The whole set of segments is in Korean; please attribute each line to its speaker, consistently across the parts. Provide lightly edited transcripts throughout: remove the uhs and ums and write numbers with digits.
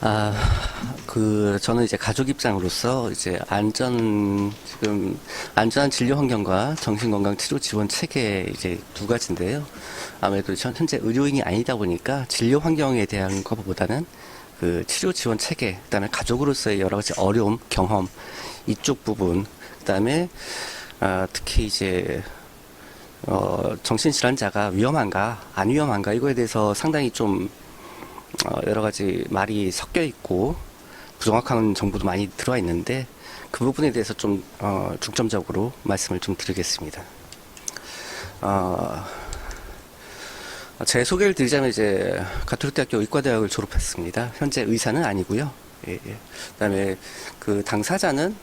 Speaker 1: 아, 저는 이제 가족 입장으로서 이제 지금 안전한 진료 환경과 정신건강 치료 지원 체계 이제 두 가지인데요. 아무래도 현재 의료인이 아니다 보니까 진료 환경에 대한 것보다는 그 치료 지원 체계, 그다음에 가족으로서의 여러 가지 어려움, 경험, 이쪽 부분, 그다음에 특히 이제 정신질환자가 위험한가, 안 위험한가, 이거에 대해서 상당히 좀 여러 가지 말이 섞여 있고 부정확한 정보도 많이 들어와 있는데 그 부분에 대해서 좀 중점적으로 말씀을 좀 드리겠습니다. 어, 제 소개를 드리자면 이제 가톨릭대학교 의과대학을 졸업했습니다. 현재 의사는 아니고요. 예, 예. 그다음에 그 당사자는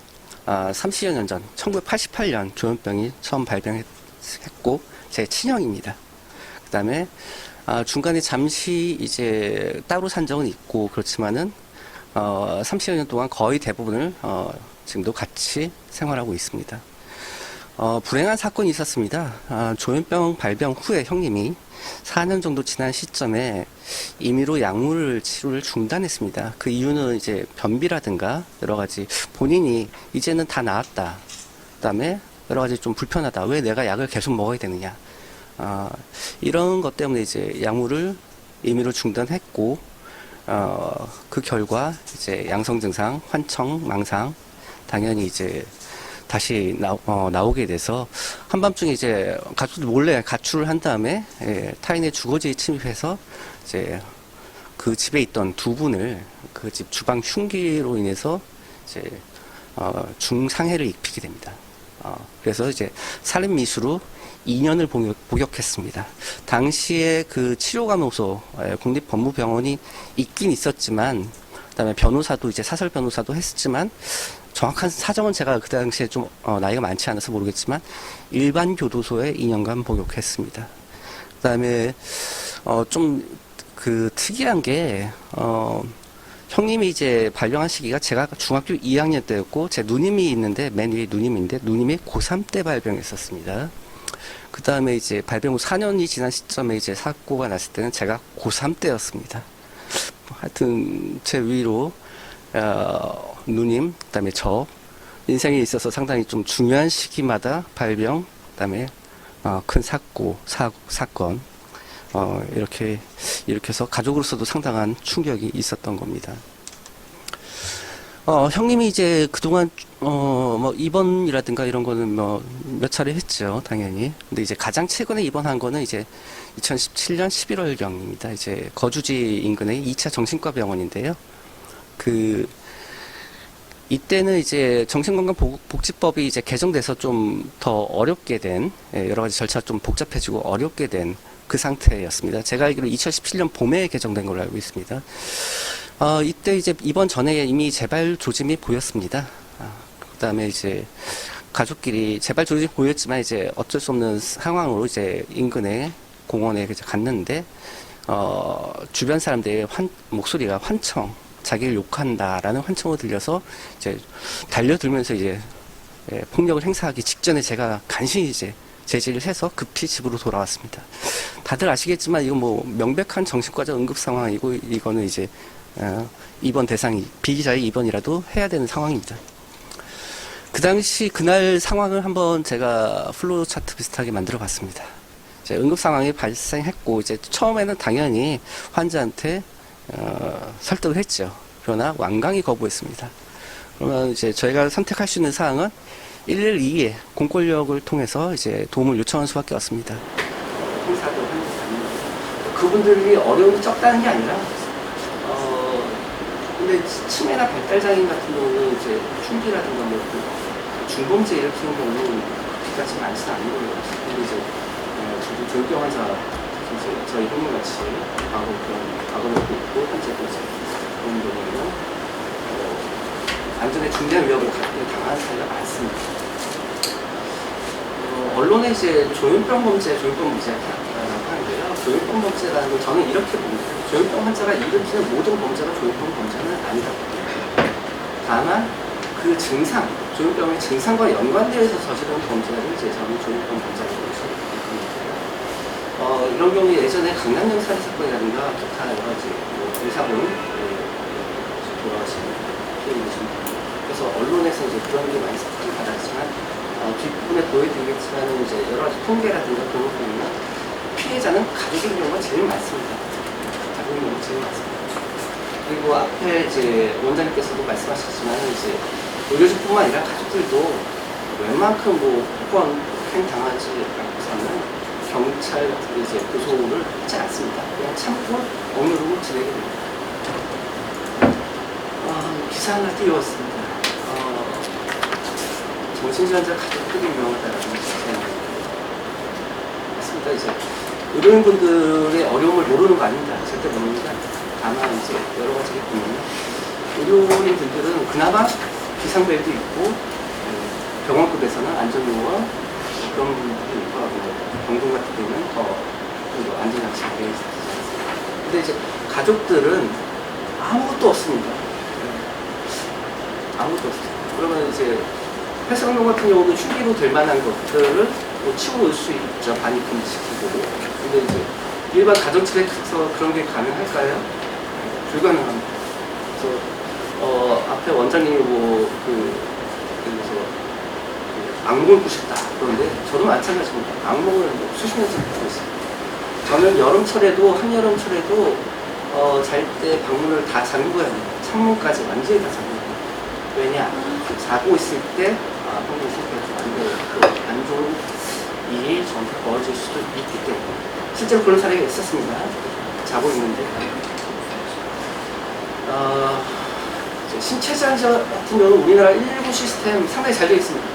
Speaker 1: 30여 년 전 1988년 조현병이 처음 발병했고 제 친형입니다. 그다음에 중간에 잠시 이제 따로 산 적은 있고 그렇지만은 30여 년 동안 거의 대부분을 지금도 같이 생활하고 있습니다. 불행한 사건이 있었습니다. 조현병 발병 후에 형님이 4년 정도 지난 시점에 임의로 약물 치료를 중단했습니다. 그 이유는 이제 변비라든가 여러 가지 본인이 이제는 다 나았다. 그다음에 여러 가지 좀 불편하다. 왜 내가 약을 계속 먹어야 되느냐. 이런 것 때문에 이제 약물을 임의로 중단했고, 그 결과 이제 양성 증상, 환청, 망상, 당연히 이제 다시 나오게 돼서 한밤중에 이제 가족들 몰래 가출을 한 다음에 타인의 주거지에 침입해서 이제 그 집에 있던 두 분을 그 집 주방 흉기로 인해서 이제 중상해를 입히게 됩니다. 그래서 이제 살인 미수로 2년을 복역했습니다. 당시에 그 치료감호소 국립법무병원이 있긴 있었지만, 그다음에 변호사도 이제 사설 변호사도 했었지만 정확한 사정은 제가 그 당시에 좀 나이가 많지 않아서 모르겠지만 일반 교도소에 2년간 복역했습니다. 그다음에 좀 그 특이한 게 형님이 이제 발병한 시기가 제가 중학교 2학년 때였고 제 누님이 있는데 맨 위에 누님인데 누님이 고3 때 발병했었습니다. 그 다음에 이제 발병 후 4년이 지난 시점에 이제 사고가 났을 때는 제가 고3 때였습니다. 하여튼 제 위로 누님, 그 다음에 저 인생에 있어서 상당히 좀 중요한 시기마다 발병, 그 다음에 큰 사건 이렇게 해서 가족으로서도 상당한 충격이 있었던 겁니다. 형님이 이제 그동안, 뭐, 입원이라든가 이런 거는 뭐, 몇 차례 했죠, 당연히. 근데 이제 가장 최근에 입원한 거는 이제 2017년 11월경입니다. 이제 거주지 인근의 2차 정신과 병원인데요. 이때는 이제 정신건강복지법이 이제 개정돼서 좀 더 어렵게 된, 여러 가지 절차가 좀 복잡해지고 어렵게 된 그 상태였습니다. 제가 알기로 2017년 봄에 개정된 걸로 알고 있습니다. 이때 이제 입원 전에 이미 재발 조짐이 보였습니다. 그 다음에 이제 가족끼리 재발 조짐이 보였지만 이제 어쩔 수 없는 상황으로 이제 인근의 공원에 이제 갔는데, 주변 사람들의 목소리가 환청, 자기를 욕한다라는 환청을 들려서 이제 달려들면서 이제 폭력을 행사하기 직전에 제가 간신히 이제 제지를 해서 급히 집으로 돌아왔습니다. 다들 아시겠지만 이건 뭐 명백한 정신과적 응급 상황이고 이거는 이제 입원 대상이 비기자의 입원이라도 해야 되는 상황입니다. 그 당시 그날 상황을 한번 제가 플로우 차트 비슷하게 만들어 봤습니다. 이제 응급 상황이 발생했고 이제 처음에는 당연히 환자한테 설득을 했죠. 그러나 완강히 거부했습니다. 그러면 이제 저희가 선택할 수 있는 사항은 112에 공권력을 통해서 이제 도움을 요청할 수밖에 없습니다. 그분들이 어려움이 적다는 게 아니라, 근데 치매나 발달장애인 같은 경우는 이제 흉기라든가 뭐 중범죄 일으키는 경우는 그렇게까지 많지는 않은 거예요. 근데 이제 저도 조현병 환자, 저희 형님 같이 과거를 있고 현재도 이제 그런 경우에는 안전에 중대한 위협을 당하는 사례가 많습니다. 언론에 이제 조현병 범죄라고 하는데요. 조현병 범죄라는 건 저는 이렇게 봅니다. 조현병 환자가 일으키는 모든 범죄가 조현병 범죄는 아니다. 다만 그 증상, 조현병의 증상과 연관되어서 저지른 범죄를 이제 저는 조현병 범죄라고 생각합니다. 이런 경우에 예전에 강남역 살인 사건이라든가 기타 여러 가지 의사분 여러 가지 피해를 입습니다. 그래서 언론에서 이제 그런 게 많이 사건을 받았지만 뒷부분에 보여드리겠지만 이제 여러 가지 통계라든가 그런 거 보면 피해자는 가족인 경우가 제일 많습니다. 가족인 경우가 제일 많습니다. 그리고 앞에 이제 원장님께서도 말씀하셨지만 이제 의료진뿐만 아니라 가족들도 웬만큼 뭐 폭행 당하지 않고서는 경찰 이제 고소를 하지 않습니다. 그냥 참고 억누르고 지내게 됩니다. 기사 하나 띄웠습니다. 정신질환자 가족들이 유명하다라는 기사입니다. 맞습니다. 이제 의료인분들의 어려움을 모르는 거 아닙니다. 절대 모릅니다. 다만 이제 여러 가지를 보면 의료인분들은 그나마 비상벨도 있고 병원급에서는 안전요원 그런 분들이 있고 병동 같은 경우는 더 안전장치가 되어 있지 않습니다. 근데 이제 가족들은 아무것도 없습니다. 아무것도 없습니다. 그러면 이제 폐쇄강도 같은 경우는 흉기로 될 만한 것들을 뭐 치워놓을 수 있죠. 반입금지시키고. 근데 이제 일반 가정집에서 그런 게 가능할까요? 불가능합니다. 그래서 앞에 원장님이 악몽을 꾸셨다. 그런데 저도 마찬가지입니다. 악몽을 수십 년째 꾸고 있습니다. 저는 여름철에도 한여름철에도 잘 때 방문을 다 잠그고 합니다. 창문까지 완전히 다 잠그고. 왜냐? 자고 있을 때 환경 상태가 좀 안 좋은 일이 저한테 벌어질 수도 있기 때문에 실제로 그런 사례가 있었습니다. 자고 있는데 신체장애 같은 경우는 우리나라 119 시스템 상당히 잘 되어 있습니다.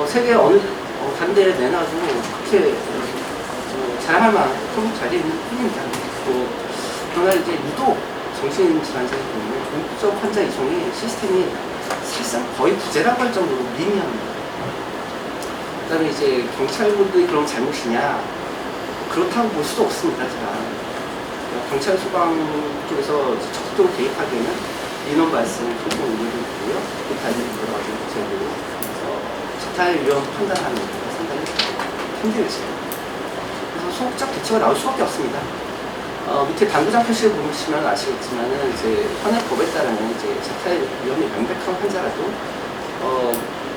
Speaker 1: 세계 어느 다른 데에 내놔도 그렇게 자랑할 만한 잘 되어 있는 편입니다. 그러나 이제 유독 정신질환자의 경우는 공적 환자 이송의 시스템이 사실상 거의 부재라고 할 정도로 미미합니다. 그 다음에 이제 경찰분들이 그런 잘못이냐 그렇다고 볼 수도 없습니다. 제가 경찰 소방 쪽에서 적극적으로 개입하기에는 인원 발생, 소송 의무도 있고요. 기타적인 여러 가지 제도로 자타의 위험 판단하는 게 상당히 힘들지. 그래서 소극적 대처가 나올 수밖에 없습니다. 밑에 당구장 표시를 보시면 아시겠지만은 이제 현행법에 따르면 이제 자타의 위험이 명백한 환자라도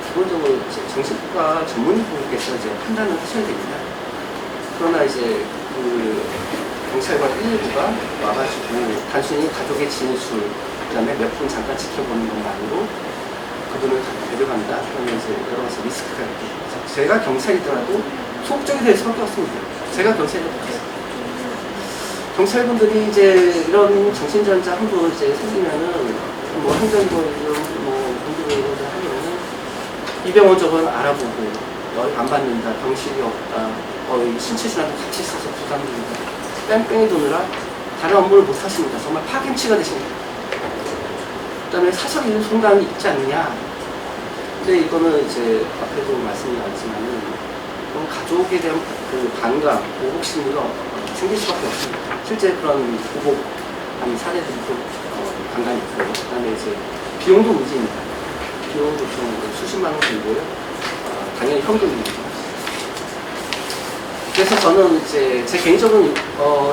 Speaker 1: 기본적으로 이제 정신과 전문의분께서 이제 판단을 하셔야 됩니다. 그러나 이제 경찰관 119가 와가지고 단순히 가족의 진술, 그 다음에 몇 분 잠깐 지켜보는 것만으로 그분을 데려간다. 그러면 이제 여러 가지 리스크가 있고. 제가 경찰이더라도 소극적이 될 수밖에 없습니다. 제가 경찰이더라도. 경찰분들이 이제 이런 정신질환자 한 분 이제 생기면은 뭐 행정적으로 분들을 하면은 이 병원 저건 알아보고 안 받는다, 병실이 없다, 신체질환도 같이 있어서 부담됩니다. 뺑뺑이 도느라 다른 업무를 못 하십니다. 정말 파김치가 되십니다. 그 다음에 사설 손당이 있지 않느냐. 근데 이거는 이제 앞에도 말씀이 나왔지만은 가족에 대한 그 반감, 보복 심리가 생길 수밖에 없습니다. 실제 그런 보복한 사례들도 간간히 있고, 그 다음에 이제 비용도 문제입니다. 비용도 좀 수십만 원 들고요. 당연히 현금입니다. 그래서 저는 이제 제 개인적인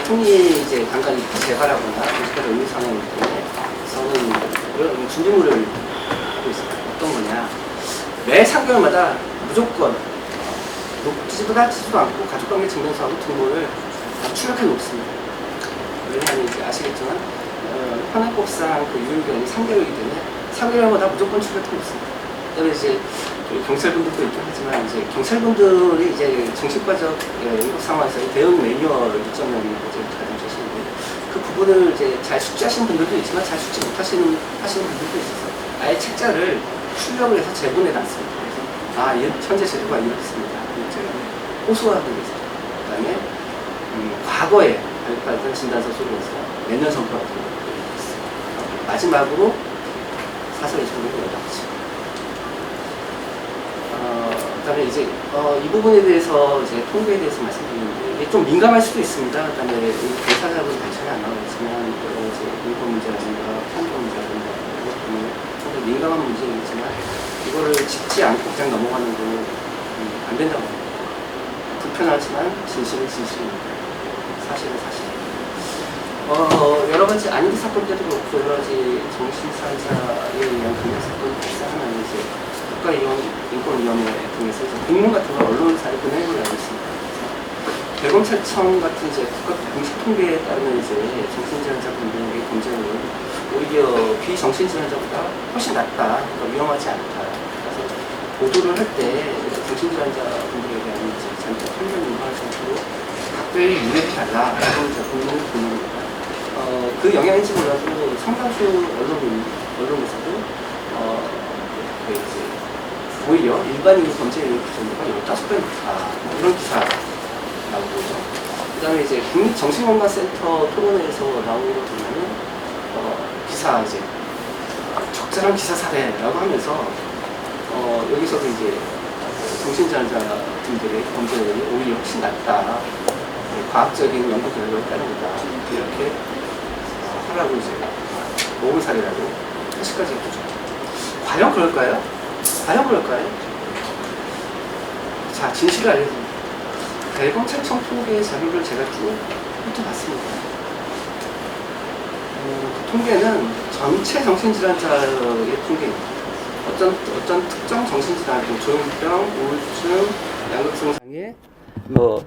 Speaker 1: 총리 이제 간간히 재발하거나 정식화적 의무상이기 때문에 저는 이런 준비물을 하고 있습니다. 어떤 거냐. 매 3개월마다 무조건 높지도 낮지도 않고 가족관계 증명서하고 등본을 출력해 놓습니다. 왜냐하면 이제 아시겠지만 현행법상 그 유효기간이 3개월이기 때문에 3개월마다 무조건 출력해 놓습니다. 그다음에 이제 경찰분들도 있긴 하지만 이제 경찰분들이 이제 정신과적 응급 상황에서 대응 매뉴얼 6.0을 이제 가지고 계시는데 그 부분을 이제 잘 숙지하시는 분들도 있지만 잘 숙지 못하시는 분들도 있어서 아예 책자를 출력을 해서 제보내 놨습니다. 그래서 현재 제도가 이렇습니다. 제가 호소하기 위해서. 그다음에 과거에 발표했던 진단서 속에서 몇 년 전부터 있습니다. 마지막으로 사설 이송을 연락하죠. 그다음에 이제 이 부분에 대해서 이제 통계에 대해서 말씀드리는데 이게 좀 민감할 수도 있습니다. 그다음에 대사자분 단체는 안 나오겠지만 여러 가지 인권 문제라든가 환경 문제라든가 이것 때문에 상당히 민감한 문제이지만 이거를 짚지 않고 그냥 넘어가는 건 안 된다고 합니다. 불편하지만 진실은 진실입니다. 사실은 사실. 여러 가지 안기 사건들이 없고 여러 가지 정신사자에 의한 금융 사건이 발생하면 이제 국가인권위원회 등에서 이제 공문 같은 걸 언론사에 보내는 걸 알고 있습니다. 대검찰청 같은 이제 국가 공식 통계에 따르면 이제 정신질환자분들의 범죄는 오히려 비정신질환자보다 훨씬 낫다, 그러니까 위험하지 않다. 그래서 보도를 할 때 정신질환자분들에 대한 이제 잘못 판단 인과할 정도로 각별히 유의해 달라라고 이제 공문을 보는 겁니다. 그 영향인지 몰라도 상당수 언론에서도 그 이제 오히려 일반인 범죄의 정도가 15배 높다, 이런 기사 나오고요. 그 다음에 이제 국립정신건강센터 토론회에서 나오는 거 보면은, 기사 이제, 적절한 기사 사례라고 하면서, 여기서도 이제, 정신질환자분들의 범죄율이 오히려 훨씬 낮다. 과학적인 연구 결과에 따릅니다. 이렇게, 하라고 이제, 모은 사례라고 사실까지 해주죠. 과연 그럴까요? 과연 그럴까요? 자, 진실을 알려드립니다. 대검찰청 통계의 자료를 제가 쭉 훑어봤습니다. 그 통계는 전체 정신질환자의 통계입니다. 어떤 특정 정신질환, 조현병, 우울증, 양극성 장애, 뭐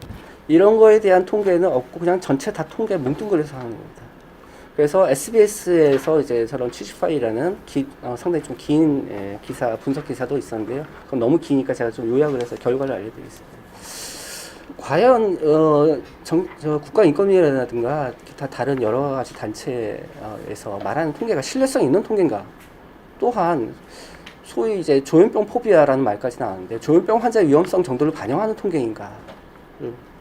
Speaker 1: 이런 거에 대한 통계는 없고 그냥 전체 다 통계 뭉뚱그려서 하는 겁니다. 그래서 SBS에서 이제 저런 취재 파일이라는 상당히 좀 긴 기사 분석 기사도 있었는데요. 그건 너무 기니까 제가 좀 요약을 해서 결과를 알려드리겠습니다. 과연 국가인권위원회라든가 기타 다른 여러 가지 단체에서 말하는 통계가 신뢰성 있는 통계인가? 또한 소위 이제 조현병 포비아라는 말까지 나왔는데 조현병 환자의 위험성 정도를 반영하는 통계인가를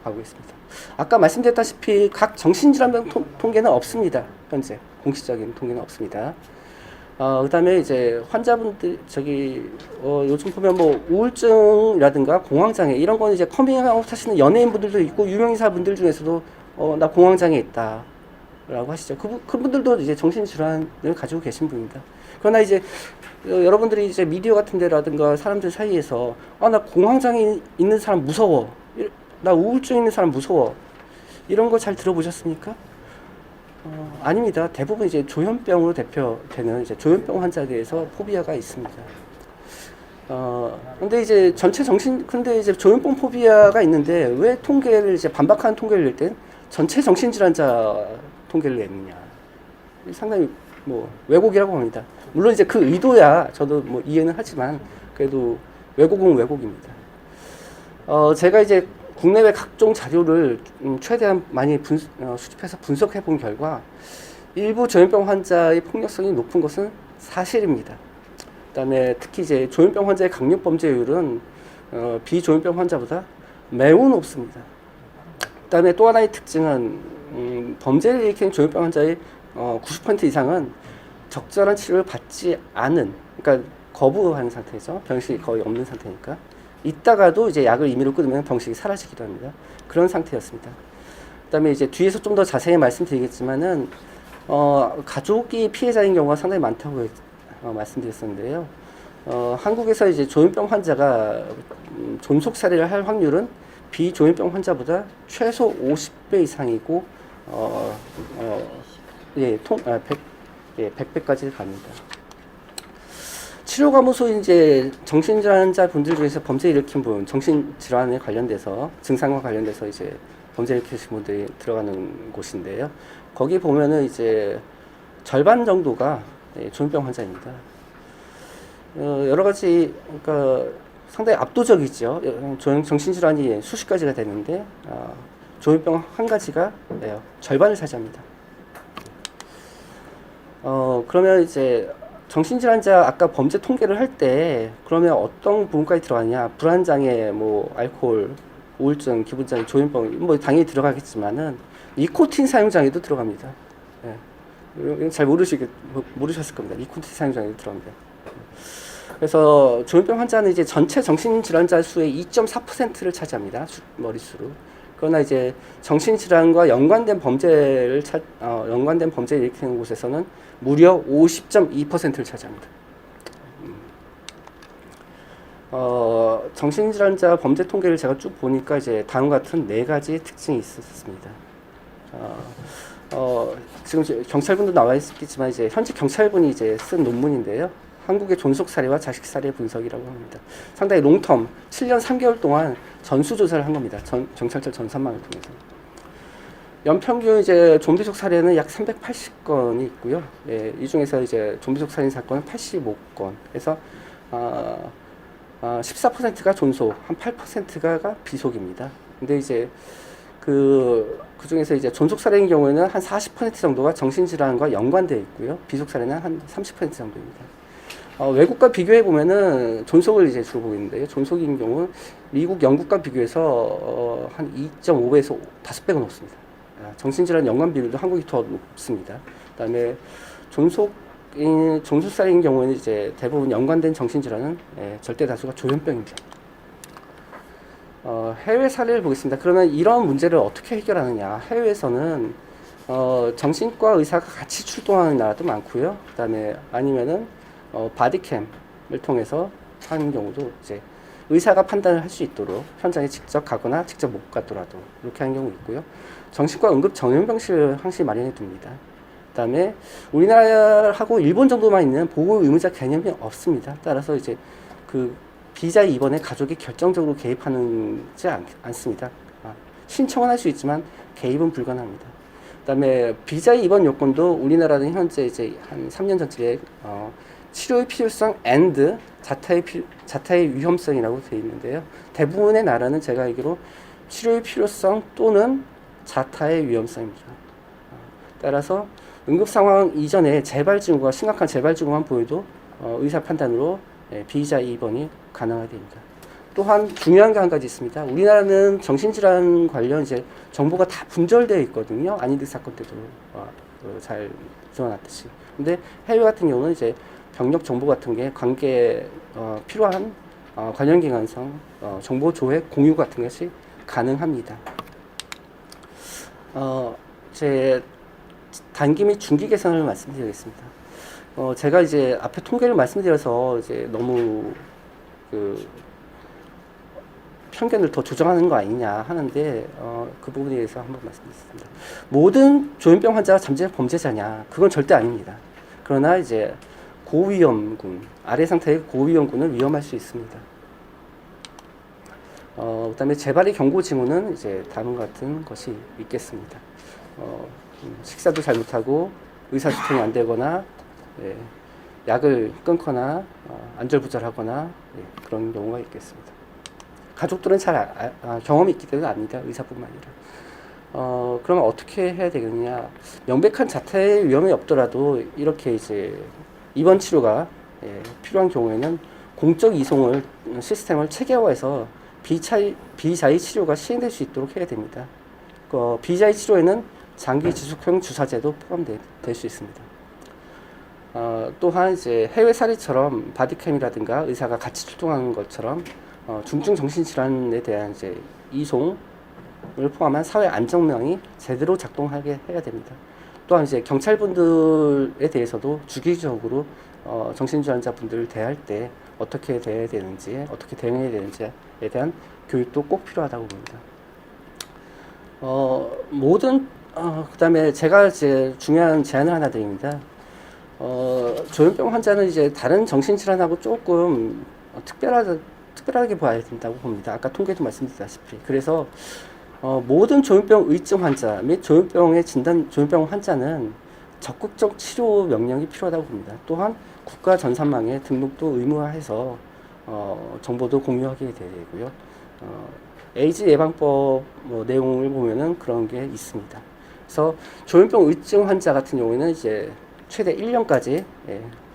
Speaker 1: 하고 있습니다. 아까 말씀드렸다시피 각 정신질환병 통계는 없습니다. 현재 공식적인 통계는 없습니다. 그다음에 이제 환자분들 요즘 보면 뭐 우울증이라든가 공황장애 이런 거는 이제 커밍아웃 하시는 연예인분들도 있고 유명인사분들 중에서도 나 공황장애 있다라고 하시죠. 그분들도 이제 정신질환을 가지고 계신 분입니다. 그러나 이제 여러분들이 이제 미디어 같은 데라든가 사람들 사이에서 나 공황장애 있는 사람 무서워, 나 우울증 있는 사람 무서워, 이런 거 잘 들어보셨습니까? 아닙니다. 대부분 이제 조현병으로 대표되는 이제 조현병 환자에 대해서 포비아가 있습니다. 근데 이제 근데 이제 조현병 포비아가 있는데 왜 통계를 이제 반박하는 통계를 낼 땐 전체 정신질환자 통계를 내느냐. 상당히 뭐 왜곡이라고 합니다. 물론 이제 그 의도야 저도 뭐 이해는 하지만 그래도 왜곡은 왜곡입니다. 제가 이제 국내외 각종 자료를 최대한 많이 수집해서 분석해 본 결과 일부 조현병 환자의 폭력성이 높은 것은 사실입니다. 그다음에 특히 이제 조현병 환자의 강력 범죄율은 비조현병 환자보다 매우 높습니다. 그다음에 또 하나의 특징은 범죄를 일으키는 조현병 환자의 90% 이상은 적절한 치료를 받지 않은, 그러니까 거부하는 상태죠. 병실이 거의 없는 상태니까. 있다가도 이제 약을 임의로 끊으면 병식이 사라지기도 합니다. 그런 상태였습니다. 그다음에 이제 뒤에서 좀 더 자세히 말씀드리겠지만은 가족이 피해자인 경우가 상당히 많다고 말씀드렸었는데요. 한국에서 이제 조현병 환자가 존속 살해를 할 확률은 비조현병 환자보다 최소 50배 이상이고 100배까지 갑니다. 치료감호소 이제 정신질환자 분들 중에서 범죄 일으킨 분, 정신질환에 관련돼서 증상과 관련돼서 이제 범죄 일으키신 분들이 들어가는 곳인데요. 거기 보면은 이제 절반 정도가 조현병 환자입니다. 여러 가지 그러니까 상당히 압도적이죠. 정신질환이 수십 가지가 되는데 조현병 한 가지가 절반을 차지합니다. 그러면 이제 정신질환자 아까 범죄 통계를 할 때 그러면 어떤 부분까지 들어가냐? 불안장애, 뭐 알코올, 우울증, 기분장애, 조현병 뭐 당연히 들어가겠지만은 니코틴 사용장애도 들어갑니다. 예. 잘 모르셨을 겁니다. 니코틴 사용장애도 들어갑니다. 그래서 조현병 환자는 이제 전체 정신질환자 수의 2.4%를 차지합니다. 머릿수로. 그러나 이제 정신질환과 연관된 범죄를 일으키는 곳에서는 무려 50.2%를 차지합니다. 정신질환자 범죄 통계를 제가 쭉 보니까 이제 다음과 같은 4가지 특징이 있었습니다. 지금 경찰분도 나와 있겠지만 이제 현재 경찰분이 이제 쓴 논문인데요. 한국의 존속 사례와 자식 사례 분석이라고 합니다. 상당히 롱텀 7년 3개월 동안 전수 조사를 한 겁니다. 경찰청 전산망을 통해서. 연평균 이제 좀비속 사례는 약 380건이 있고요. 예, 이 중에서 이제 좀비속 살인 사건은 85건. 그래서 14%가 존속, 한 8%가 비속입니다. 근데 이제 그 중에서 이제 존속 사례인 경우에는 한 40% 정도가 정신질환과 연관되어 있고요. 비속 사례는 한 30% 정도입니다. 외국과 비교해 보면은 존속을 이제 주로 보고 있는데요. 존속인 경우 미국, 영국과 비교해서 한 2.5배에서 5배가 높습니다. 정신질환 연관 비율도 한국이 더 높습니다. 그다음에 존속살인 경우에는 이제 대부분 연관된 정신질환은 절대 다수가 조현병입니다. 해외 사례를 보겠습니다. 그러면 이런 문제를 어떻게 해결하느냐? 해외에서는 정신과 의사가 같이 출동하는 나라도 많고요. 그다음에 아니면은 바디캠을 통해서 하는 경우도 이제 의사가 판단을 할 수 있도록 현장에 직접 가거나 직접 못 가더라도 이렇게 하는 경우 있고요. 정신과 응급 전용병실을 항시 마련해 둡니다. 그다음에 우리나라하고 일본 정도만 있는 보호 의무자 개념이 없습니다. 따라서 이제 그 비자의 입원에 가족이 결정적으로 개입하지 않습니다. 신청은 할 수 있지만 개입은 불가능합니다. 그다음에 비자의 입원 요건도 우리나라는 현재 이제 한 3년 전쯤에 치료의 필요성 and 자타의 위험성이라고 되어 있는데요. 대부분의 나라는 제가 알기로 치료의 필요성 또는 자타의 위험성입니다. 따라서 응급 상황 이전에 재발 징후가 심각한 재발 징후만 보여도 의사 판단으로 비자 입원이 가능하게 됩니다. 또한 중요한 게 한 가지 있습니다. 우리나라는 정신질환 관련 이제 정보가 다 분절되어 있거든요. 안희득 사건 때도 잘 드러났듯이. 근데 해외 같은 경우는 이제 병력 정보 같은 게 필요한 관련 기관성 정보 조회 공유 같은 것이 가능합니다. 제 단기 및 중기 개선을 말씀드리겠습니다. 제가 이제 앞에 통계를 말씀드려서 이제 너무 편견을 더 조정하는 거 아니냐 하는데 그 부분에 대해서 한번 말씀드리겠습니다. 모든 조현병 환자가 잠재 범죄자냐? 그건 절대 아닙니다. 그러나 이제 고위험군, 아래 상태의 고위험군은 위험할 수 있습니다. 그다음에 재발의 경고 징후는 이제 다음과 같은 것이 있겠습니다. 식사도 잘못하고 의사소통이 안 되거나 약을 끊거나 안절부절하거나 그런 경우가 있겠습니다. 가족들은 잘 경험이 있기 때문에 압니다. 의사뿐만 아니라. 그러면 어떻게 해야 되겠느냐? 명백한 자타의 위험이 없더라도 이렇게 이제 입원 치료가 필요한 경우에는 공적 이송을 시스템을 체계화해서 비자의 치료가 시행될 수 있도록 해야 됩니다. 비자의 치료에는 장기 지속형 주사제도 포함될 수 있습니다. 또한 이제 해외 사례처럼 바디캠이라든가 의사가 같이 출동하는 것처럼 중증 정신질환에 대한 이제 이송을 포함한 사회 안정망이 제대로 작동하게 해야 됩니다. 또한 이제 경찰분들에 대해서도 주기적으로 정신질환자분들을 대할 때 어떻게 대해야 되는지, 어떻게 대응해야 되는지에 대한 교육도 꼭 필요하다고 봅니다. 그다음에 제가 이제 중요한 제안을 하나 드립니다. 조현병 환자는 이제 다른 정신질환하고 조금 특별하게 봐야 된다고 봅니다. 아까 통계도 말씀드렸다시피. 그래서 모든 조현병 의증 환자 및 조현병 환자는 적극적 치료 명령이 필요하다고 봅니다. 또한 국가 전산망에 등록도 의무화해서 정보도 공유하게 되고요. 에이즈 예방법 내용을 보면은 그런 게 있습니다. 그래서 조현병 의증 환자 같은 경우에는 이제 최대 1년까지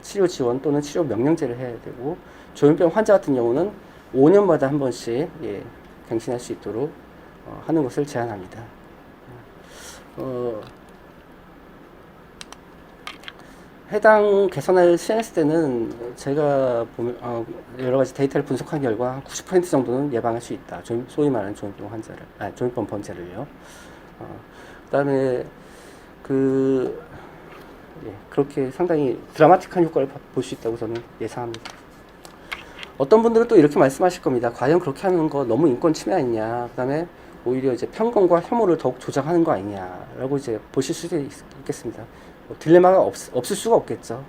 Speaker 1: 치료 지원 또는 치료 명령제를 해야 되고, 조현병 환자 같은 경우는 5년마다 한 번씩 갱신할 수 있도록 하는 것을 제안합니다. 해당 개선을 시행했을 때는 제가 보면 여러 가지 데이터를 분석한 결과 90% 정도는 예방할 수 있다. 소위 말하는 조현병 범죄를요. 그다음에 그렇게 상당히 드라마틱한 효과를 볼 수 있다고 저는 예상합니다. 어떤 분들은 또 이렇게 말씀하실 겁니다. 과연 그렇게 하는 거 너무 인권 침해 아니냐. 그다음에 오히려 이제 편견과 혐오를 더욱 조장하는 거 아니냐라고 이제 보실 수도 있겠습니다. 뭐 딜레마가 없을 수가 없겠죠.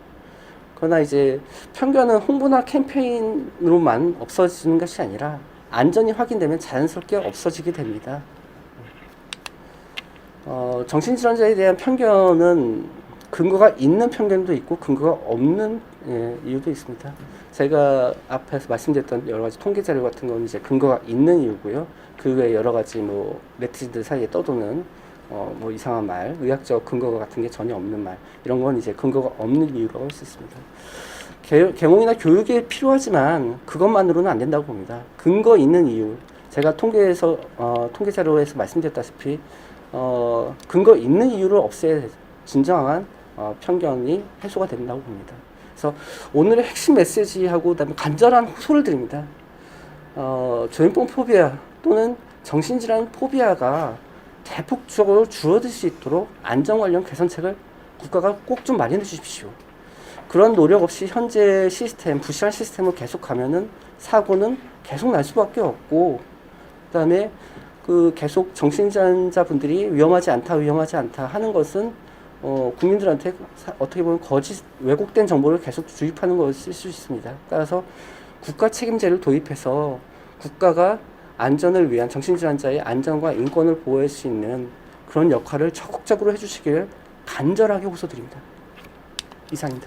Speaker 1: 그러나 이제 편견은 홍보나 캠페인으로만 없어지는 것이 아니라 안전이 확인되면 자연스럽게 없어지게 됩니다. 정신질환자에 대한 편견은 근거가 있는 편견도 있고 근거가 없는 이유도 있습니다. 제가 앞에서 말씀드렸던 여러 가지 통계 자료 같은 건 이제 근거가 있는 이유고요. 그 외에 여러 가지 뭐 네티즌들 사이에 떠도는 뭐 이상한 말, 의학적 근거 같은 게 전혀 없는 말, 이런 건 이제 근거가 없는 이유라고 할 수 있습니다. 계몽이나 교육이 필요하지만 그것만으로는 안 된다고 봅니다. 근거 있는 이유, 제가 통계 자료에서 말씀드렸다시피 근거 있는 이유를 없애야 진정한 편견이 해소가 된다고 봅니다. 그래서 오늘의 핵심 메시지하고 그다음에 간절한 호소를 드립니다. 조현병 포비아 또는 정신질환 포비아가 대폭적으로 줄어들 수 있도록 안전 관련 개선책을 국가가 꼭 좀 마련해 주십시오. 그런 노력 없이 현재 시스템, 부실한 시스템을 계속 가면은 사고는 계속 날 수밖에 없고, 그다음에 그 계속 정신질환자분들이 위험하지 않다 하는 것은 국민들한테 어떻게 보면 거짓, 왜곡된 정보를 계속 주입하는 것일 수 있습니다. 따라서 국가 책임제를 도입해서 국가가 안전을 위한 정신질환자의 안전과 인권을 보호할 수 있는 그런 역할을 적극적으로 해주시길 간절하게 호소드립니다. 이상입니다.